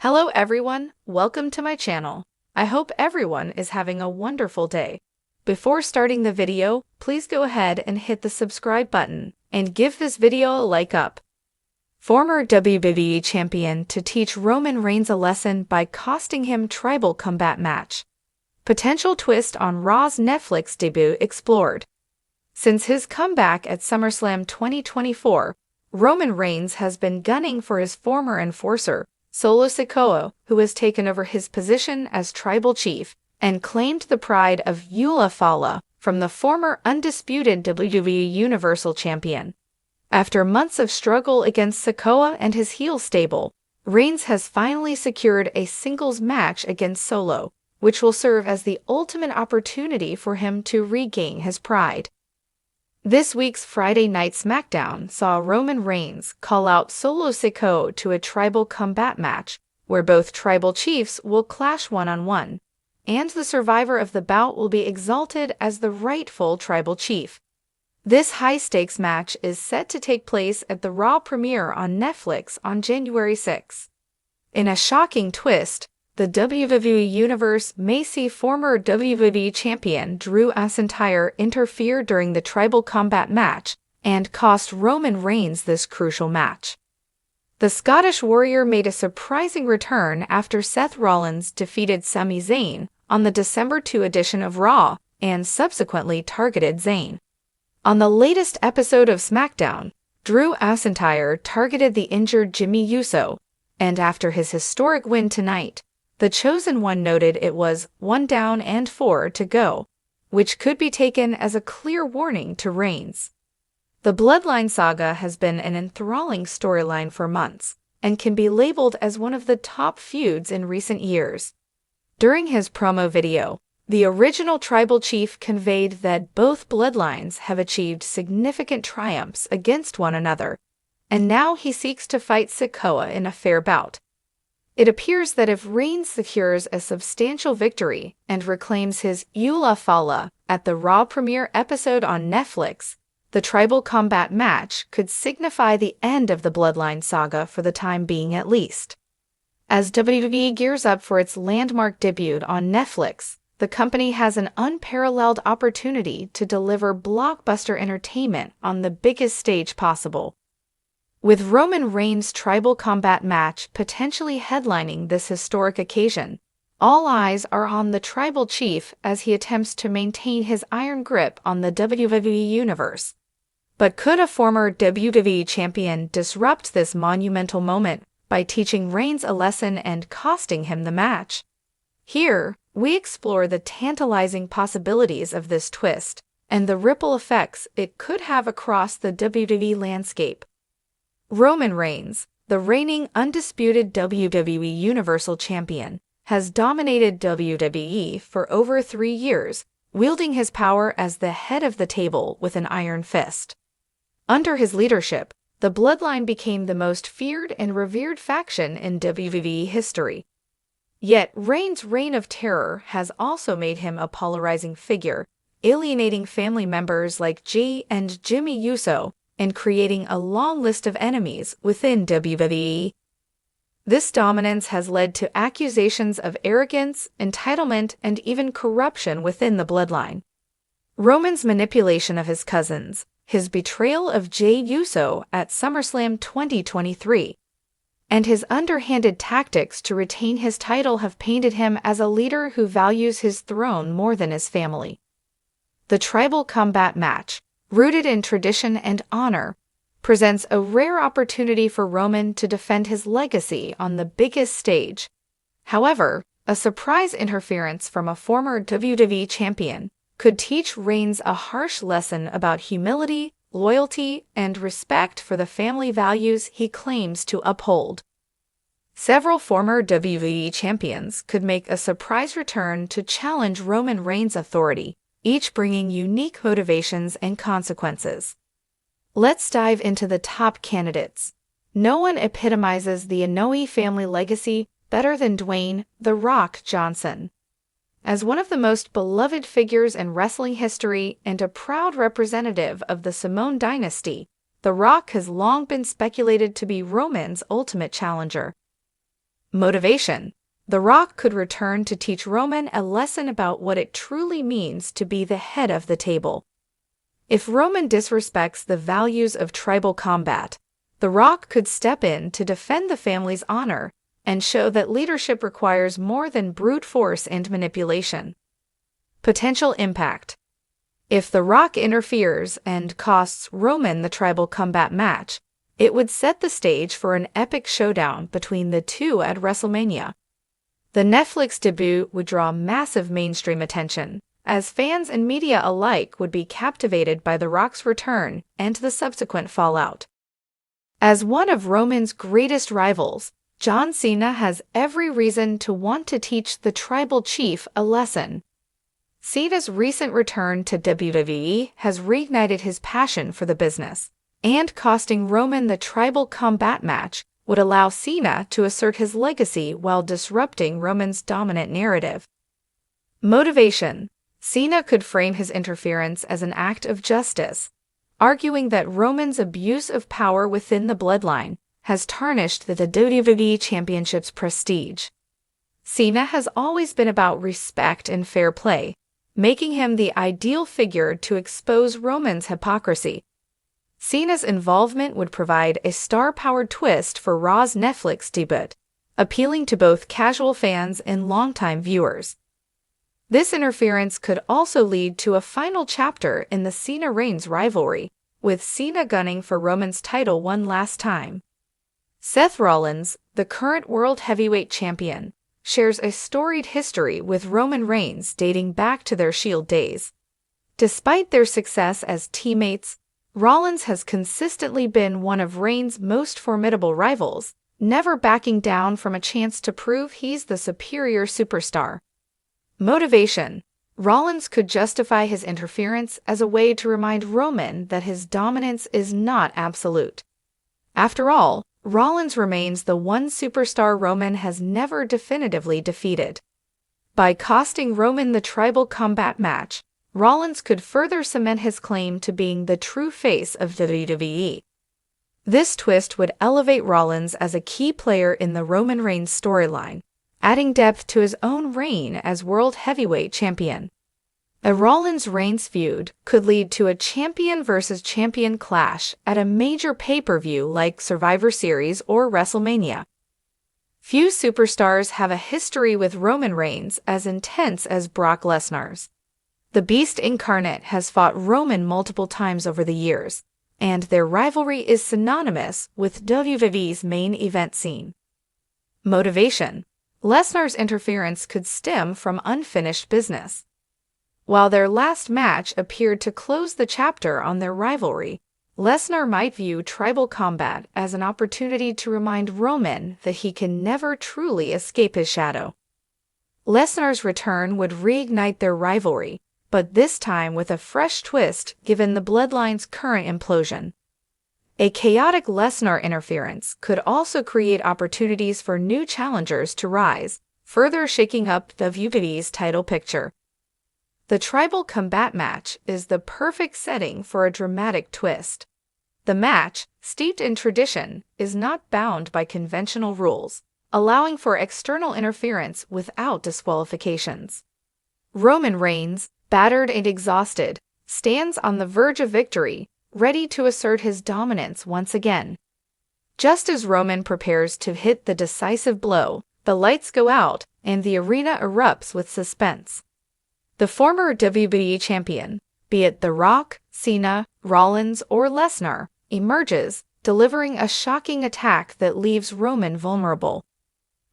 Hello everyone, welcome to my channel. I hope everyone is having a wonderful day. Before starting the video, please go ahead and hit the subscribe button and give this video a like up. Former WWE champion to teach Roman Reigns a lesson by costing him tribal combat match. Potential twist on Raw's Netflix debut explored. Since his comeback at SummerSlam 2024, Roman Reigns has been gunning for his former enforcer, Solo Sikoa, who has taken over his position as tribal chief and claimed the pride of Eula Fala from the former undisputed WWE Universal champion. After months of struggle against Sikoa and his heel stable, Reigns has finally secured a singles match against Solo, which will serve as the ultimate opportunity for him to regain his pride. This week's Friday Night SmackDown saw Roman Reigns call out Solo Sikoa to a tribal combat match, where both tribal chiefs will clash one-on-one, and the survivor of the bout will be exalted as the rightful tribal chief. This high-stakes match is set to take place at the Raw premiere on Netflix on January 6. In a shocking twist, the WWE Universe may see former WWE champion Drew McIntyre interfere during the tribal combat match and cost Roman Reigns this crucial match. The Scottish Warrior made a surprising return after Seth Rollins defeated Sami Zayn on the December 2 edition of Raw and subsequently targeted Zayn. On the latest episode of SmackDown, Drew McIntyre targeted the injured Jimmy Uso, and after his historic win tonight, the Chosen One noted it was 1 down and 4 to go, which could be taken as a clear warning to Reigns. The Bloodline saga has been an enthralling storyline for months and can be labeled as one of the top feuds in recent years. During his promo video, the original tribal chief conveyed that both bloodlines have achieved significant triumphs against one another, and now he seeks to fight Sikoa in a fair bout. It appears that if Reigns secures a substantial victory and reclaims his Eula Fala at the Raw premiere episode on Netflix, the tribal combat match could signify the end of the Bloodline saga for the time being at least. As WWE gears up for its landmark debut on Netflix, the company has an unparalleled opportunity to deliver blockbuster entertainment on the biggest stage possible. With Roman Reigns' tribal combat match potentially headlining this historic occasion, all eyes are on the tribal chief as he attempts to maintain his iron grip on the WWE Universe. But could a former WWE champion disrupt this monumental moment by teaching Reigns a lesson and costing him the match? Here, we explore the tantalizing possibilities of this twist and the ripple effects it could have across the WWE landscape. Roman Reigns, the reigning undisputed WWE Universal Champion, has dominated WWE for over 3 years, wielding his power as the head of the table with an iron fist. Under his leadership, the Bloodline became the most feared and revered faction in WWE history. Yet Reigns' reign of terror has also made him a polarizing figure, alienating family members like G and Jimmy Uso, and creating a long list of enemies within WWE. This dominance has led to accusations of arrogance, entitlement, and even corruption within the Bloodline. Roman's manipulation of his cousins, his betrayal of Jey Uso at SummerSlam 2023, and his underhanded tactics to retain his title have painted him as a leader who values his throne more than his family. The tribal combat match, rooted in tradition and honor, presents a rare opportunity for Roman to defend his legacy on the biggest stage. However, a surprise interference from a former WWE champion could teach Reigns a harsh lesson about humility, loyalty, and respect for the family values he claims to uphold. Several former WWE champions could make a surprise return to challenge Roman Reigns' authority, each bringing unique motivations and consequences. Let's dive into the top candidates. No one epitomizes the Inoue family legacy better than Dwayne "The Rock" Johnson. As one of the most beloved figures in wrestling history and a proud representative of the Samoan dynasty, The Rock has long been speculated to be Roman's ultimate challenger. Motivation. The Rock could return to teach Roman a lesson about what it truly means to be the head of the table. If Roman disrespects the values of tribal combat, The Rock could step in to defend the family's honor and show that leadership requires more than brute force and manipulation. Potential impact. If The Rock interferes and costs Roman the tribal combat match, it would set the stage for an epic showdown between the two at WrestleMania. The Netflix debut would draw massive mainstream attention, as fans and media alike would be captivated by The Rock's return and the subsequent fallout. As one of Roman's greatest rivals, John Cena has every reason to want to teach the tribal chief a lesson. Cena's recent return to WWE has reignited his passion for the business, and costing Roman the tribal combat match would allow Cena to assert his legacy while disrupting Roman's dominant narrative. Motivation. Cena could frame his interference as an act of justice, arguing that Roman's abuse of power within the bloodline has tarnished the WWE Championship's prestige. Cena has always been about respect and fair play, making him the ideal figure to expose Roman's hypocrisy. Cena's involvement would provide a star-powered twist for Raw's Netflix debut, appealing to both casual fans and longtime viewers. This interference could also lead to a final chapter in the Cena-Reigns rivalry, with Cena gunning for Roman's title one last time. Seth Rollins, the current World Heavyweight Champion, shares a storied history with Roman Reigns dating back to their Shield days. Despite their success as teammates, Rollins has consistently been one of Reigns' most formidable rivals, never backing down from a chance to prove he's the superior superstar. Motivation. Rollins could justify his interference as a way to remind Roman that his dominance is not absolute. After all, Rollins remains the one superstar Roman has never definitively defeated. By costing Roman the tribal combat match, Rollins could further cement his claim to being the true face of WWE. This twist would elevate Rollins as a key player in the Roman Reigns storyline, adding depth to his own reign as World Heavyweight Champion. A Rollins-Reigns feud could lead to a champion versus champion clash at a major pay-per-view like Survivor Series or WrestleMania. Few superstars have a history with Roman Reigns as intense as Brock Lesnar's. The Beast incarnate has fought Roman multiple times over the years, and their rivalry is synonymous with WWE's main event scene. Motivation. Lesnar's interference could stem from unfinished business. While their last match appeared to close the chapter on their rivalry, Lesnar might view tribal combat as an opportunity to remind Roman that he can never truly escape his shadow. Lesnar's return would reignite their rivalry, but this time with a fresh twist given the bloodline's current implosion. A chaotic Lesnar interference could also create opportunities for new challengers to rise, further shaking up WWE's title picture. The tribal combat match is the perfect setting for a dramatic twist. The match, steeped in tradition, is not bound by conventional rules, allowing for external interference without disqualifications. Roman Reigns, battered and exhausted, stands on the verge of victory, ready to assert his dominance once again. Just as Roman prepares to hit the decisive blow, the lights go out and the arena erupts with suspense. The former WWE champion, be it The Rock, Cena, Rollins, or Lesnar, emerges, delivering a shocking attack that leaves Roman vulnerable.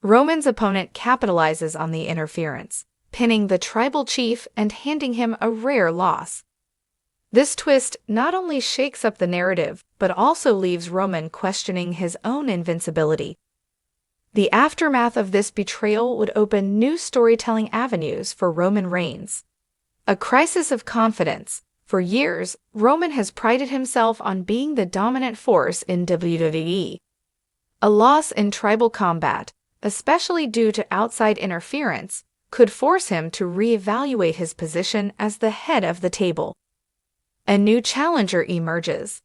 Roman's opponent capitalizes on the interference, pinning the tribal chief and handing him a rare loss. This twist not only shakes up the narrative, but also leaves Roman questioning his own invincibility. The aftermath of this betrayal would open new storytelling avenues for Roman Reigns. A crisis of confidence. For years, Roman has prided himself on being the dominant force in WWE. A loss in tribal combat, especially due to outside interference, could force him to reevaluate his position as the head of the table. A new challenger emerges.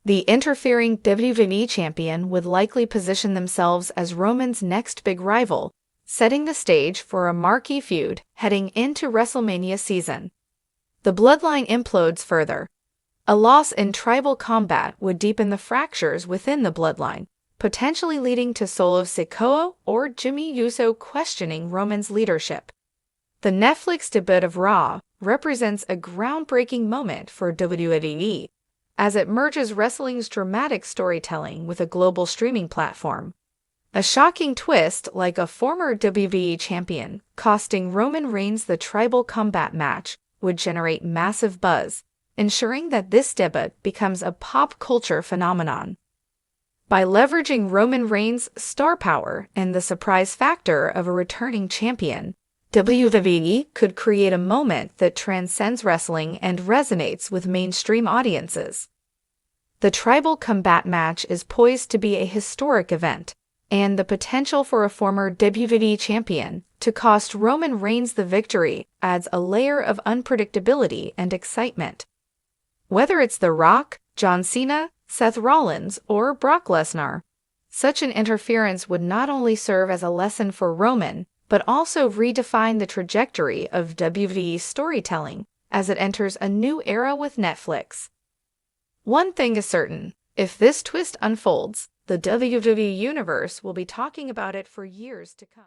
The interfering WWE champion would likely position themselves as Roman's next big rival, setting the stage for a marquee feud heading into WrestleMania season. The bloodline implodes further. A loss in tribal combat would deepen the fractures within the bloodline, potentially leading to Solo Sikoa or Jimmy Uso questioning Roman's leadership. The Netflix debut of Raw represents a groundbreaking moment for WWE, as it merges wrestling's dramatic storytelling with a global streaming platform. A shocking twist, like a former WWE champion costing Roman Reigns the tribal combat match, would generate massive buzz, ensuring that this debut becomes a pop culture phenomenon. By leveraging Roman Reigns' star power and the surprise factor of a returning champion, WWE could create a moment that transcends wrestling and resonates with mainstream audiences. The tribal combat match is poised to be a historic event, and the potential for a former WWE champion to cost Roman Reigns the victory adds a layer of unpredictability and excitement. Whether it's The Rock, John Cena, Seth Rollins, or Brock Lesnar, such an interference would not only serve as a lesson for Roman, but also redefine the trajectory of WWE storytelling as it enters a new era with Netflix. One thing is certain, if this twist unfolds, the WWE Universe will be talking about it for years to come.